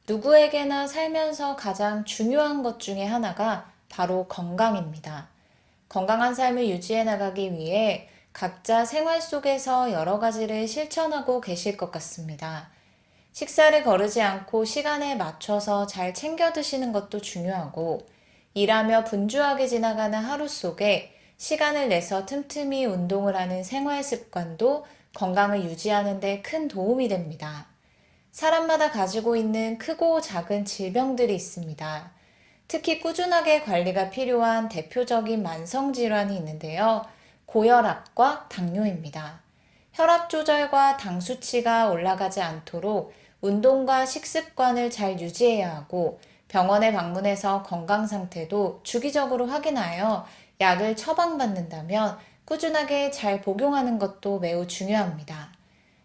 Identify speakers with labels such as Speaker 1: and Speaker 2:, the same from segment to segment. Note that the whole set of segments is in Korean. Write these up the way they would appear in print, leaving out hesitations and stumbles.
Speaker 1: 누구에게나 살면서 가장 중요한 것 중에 하나가 바로 건강입니다. 건강한 삶을 유지해 나가기 위해 각자 생활 속에서 여러 가지를 실천하고 계실 것 같습니다. 식사를 거르지 않고 시간에 맞춰서 잘 챙겨 드시는 것도 중요하고, 일하며 분주하게 지나가는 하루 속에 시간을 내서 틈틈이 운동을 하는 생활 습관도 건강을 유지하는 데 큰 도움이 됩니다. 사람마다 가지고 있는 크고 작은 질병들이 있습니다. 특히 꾸준하게 관리가 필요한 대표적인 만성질환이 있는데요. 고혈압과 당뇨입니다. 혈압 조절과 당 수치가 올라가지 않도록 운동과 식습관을 잘 유지해야 하고, 병원에 방문해서 건강 상태도 주기적으로 확인하여 약을 처방받는다면 꾸준하게 잘 복용하는 것도 매우 중요합니다.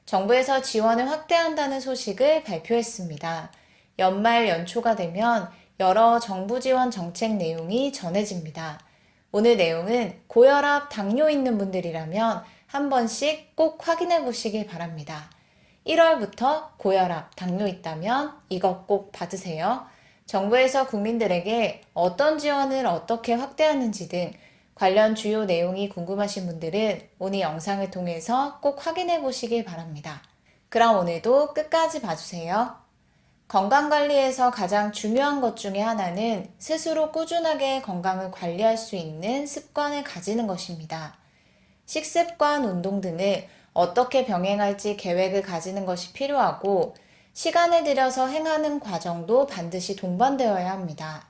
Speaker 1: 정부에서 지원을 확대한다는 소식을 발표했습니다. 연말 연초가 되면 여러 정부 지원 정책 내용이 전해집니다. 오늘 내용은 고혈압, 당뇨 있는 분들이라면 한 번씩 꼭 확인해 보시길 바랍니다. 1월부터 고혈압, 당뇨 있다면 이것 꼭 받으세요. 정부에서 국민들에게 어떤 지원을 어떻게 확대하는지 등 관련 주요 내용이 궁금하신 분들은 오늘 영상을 통해서 꼭 확인해 보시길 바랍니다. 그럼 오늘도 끝까지 봐주세요. 건강관리에서 가장 중요한 것 중에 하나는 스스로 꾸준하게 건강을 관리할 수 있는 습관을 가지는 것입니다. 식습관, 운동 등을 어떻게 병행할지 계획을 가지는 것이 필요하고, 시간을 들여서 행하는 과정도 반드시 동반되어야 합니다.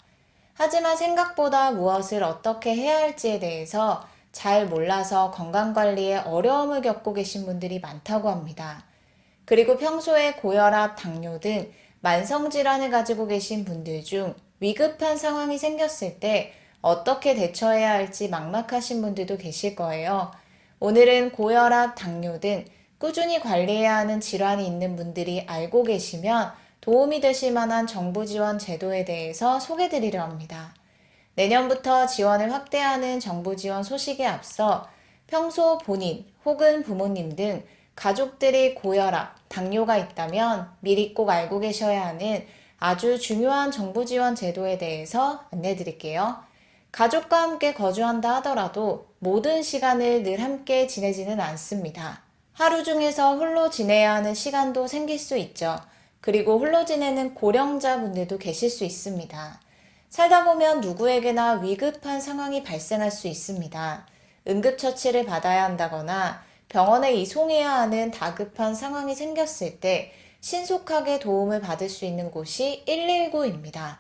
Speaker 1: 하지만 생각보다 무엇을 어떻게 해야 할지에 대해서 잘 몰라서 건강관리에 어려움을 겪고 계신 분들이 많다고 합니다. 그리고 평소에 고혈압, 당뇨 등 만성질환을 가지고 계신 분들 중 위급한 상황이 생겼을 때 어떻게 대처해야 할지 막막하신 분들도 계실 거예요. 오늘은 고혈압, 당뇨 등 꾸준히 관리해야 하는 질환이 있는 분들이 알고 계시면 도움이 되실 만한 정부 지원 제도에 대해서 소개해 드리려 합니다. 내년부터 지원을 확대하는 정부 지원 소식에 앞서 평소 본인 혹은 부모님 등 가족들이 고혈압, 당뇨가 있다면 미리 꼭 알고 계셔야 하는 아주 중요한 정부 지원 제도에 대해서 안내해 드릴게요. 가족과 함께 거주한다 하더라도 모든 시간을 늘 함께 지내지는 않습니다. 하루 중에서 홀로 지내야 하는 시간도 생길 수 있죠. 그리고 홀로 지내는 고령자분들도 계실 수 있습니다. 살다 보면 누구에게나 위급한 상황이 발생할 수 있습니다. 응급처치를 받아야 한다거나 병원에 이송해야 하는 다급한 상황이 생겼을 때 신속하게 도움을 받을 수 있는 곳이 119입니다.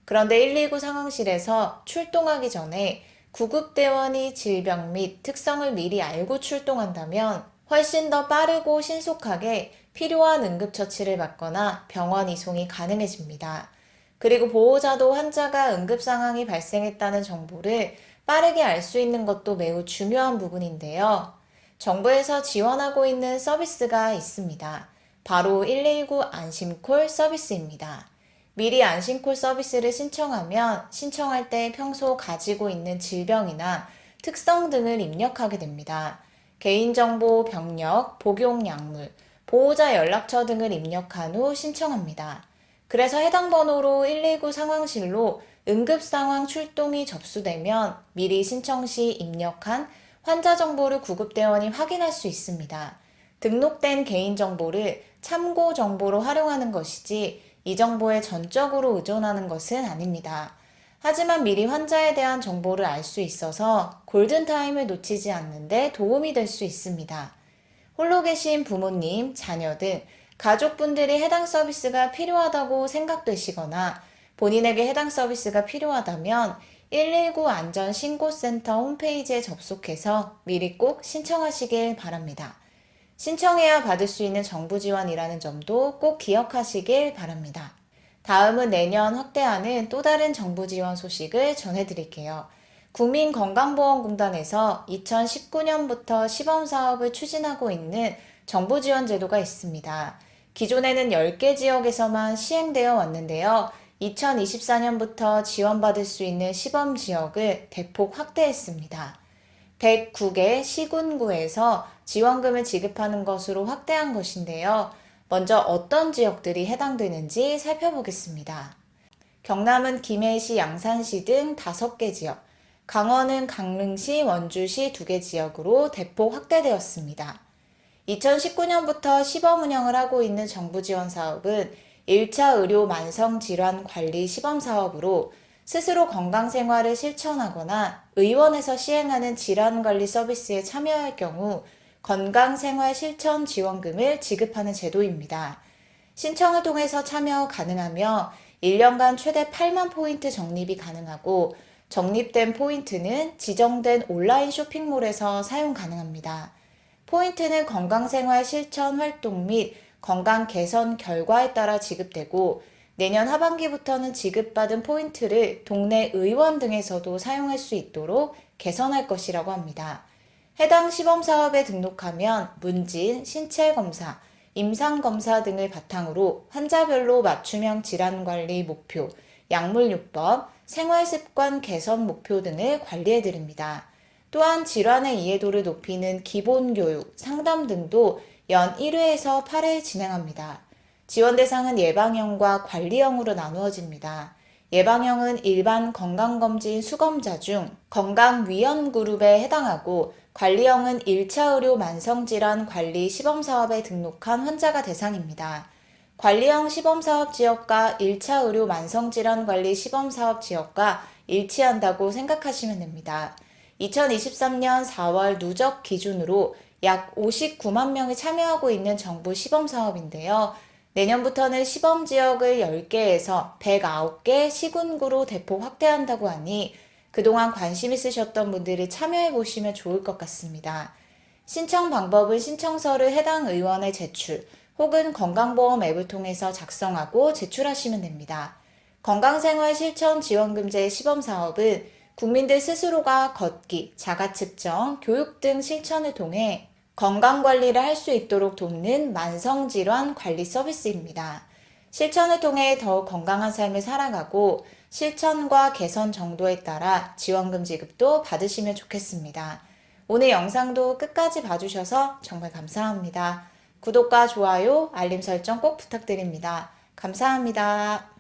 Speaker 1: 그런데 119 상황실에서 출동하기 전에 구급대원이 질병 및 특성을 미리 알고 출동한다면 훨씬 더 빠르고 신속하게 필요한 응급처치를 받거나 병원 이송이 가능해집니다. 그리고 보호자도 환자가 응급 상황이 발생했다는 정보를 빠르게 알 수 있는 것도 매우 중요한 부분인데요. 정부에서 지원하고 있는 서비스가 있습니다. 바로 119 안심콜 서비스입니다. 미리 안심콜 서비스를 신청하면 신청할 때 평소 가지고 있는 질병이나 특성 등을 입력하게 됩니다. 개인정보, 병력, 복용약물, 보호자 연락처 등을 입력한 후 신청합니다. 그래서 해당 번호로 119 상황실로 응급상황 출동이 접수되면 미리 신청 시 입력한 환자 정보를 구급대원이 확인할 수 있습니다. 등록된 개인정보를 참고 정보로 활용하는 것이지 이 정보에 전적으로 의존하는 것은 아닙니다. 하지만 미리 환자에 대한 정보를 알 수 있어서 골든타임을 놓치지 않는데 도움이 될 수 있습니다. 홀로 계신 부모님, 자녀 등 가족분들이 해당 서비스가 필요하다고 생각되시거나 본인에게 해당 서비스가 필요하다면 119 안전신고센터 홈페이지에 접속해서 미리 꼭 신청하시길 바랍니다. 신청해야 받을 수 있는 정부 지원이라는 점도 꼭 기억하시길 바랍니다. 다음은 내년 확대하는 또 다른 정부 지원 소식을 전해드릴게요. 국민건강보험공단에서 2019년부터 시범사업을 추진하고 있는 정부 지원 제도가 있습니다. 기존에는 10개 지역에서만 시행되어 왔는데요. 2024년부터 지원받을 수 있는 시범 지역을 대폭 확대했습니다. 109개 시군구에서 지원금을 지급하는 것으로 확대한 것인데요. 먼저 어떤 지역들이 해당되는지 살펴보겠습니다. 경남은 김해시, 양산시 등 5개 지역, 강원은 강릉시, 원주시 2개 지역으로 대폭 확대되었습니다. 2019년부터 시범 운영을 하고 있는 정부 지원 사업은 1차 의료 만성질환 관리 시범 사업으로 스스로 건강생활을 실천하거나 의원에서 시행하는 질환관리 서비스에 참여할 경우 건강생활 실천지원금을 지급하는 제도입니다. 신청을 통해서 참여 가능하며 1년간 최대 8만 포인트 적립이 가능하고 적립된 포인트는 지정된 온라인 쇼핑몰에서 사용 가능합니다. 포인트는 건강생활 실천 활동 및 건강 개선 결과에 따라 지급되고 내년 하반기부터는 지급받은 포인트를 동네 의원 등에서도 사용할 수 있도록 개선할 것이라고 합니다. 해당 시범사업에 등록하면 문진, 신체검사, 임상검사 등을 바탕으로 환자별로 맞춤형 질환관리 목표, 약물요법, 생활습관 개선 목표 등을 관리해드립니다. 또한 질환의 이해도를 높이는 기본교육, 상담 등도 연 1회에서 8회 진행합니다. 지원 대상은 예방형과 관리형으로 나누어집니다. 예방형은 일반 건강검진 수검자 중 건강위험 그룹에 해당하고 관리형은 1차 의료 만성질환 관리 시범사업에 등록한 환자가 대상입니다. 관리형 시범사업 지역과 1차 의료 만성질환 관리 시범사업 지역과 일치한다고 생각하시면 됩니다. 2023년 4월 누적 기준으로 약 59만 명이 참여하고 있는 정부 시범사업인데요. 내년부터는 시범지역을 10개에서 109개 시군구로 대폭 확대한다고 하니 그동안 관심 있으셨던 분들이 참여해보시면 좋을 것 같습니다. 신청 방법은 신청서를 해당 의원에 제출 혹은 건강보험 앱을 통해서 작성하고 제출하시면 됩니다. 건강생활 실천 지원금제 시범사업은 국민들 스스로가 걷기, 자가측정, 교육 등 실천을 통해 건강관리를 할 수 있도록 돕는 만성질환 관리 서비스입니다. 실천을 통해 더욱 건강한 삶을 살아가고 실천과 개선 정도에 따라 지원금 지급도 받으시면 좋겠습니다. 오늘 영상도 끝까지 봐주셔서 정말 감사합니다. 구독과 좋아요, 알림 설정 꼭 부탁드립니다. 감사합니다.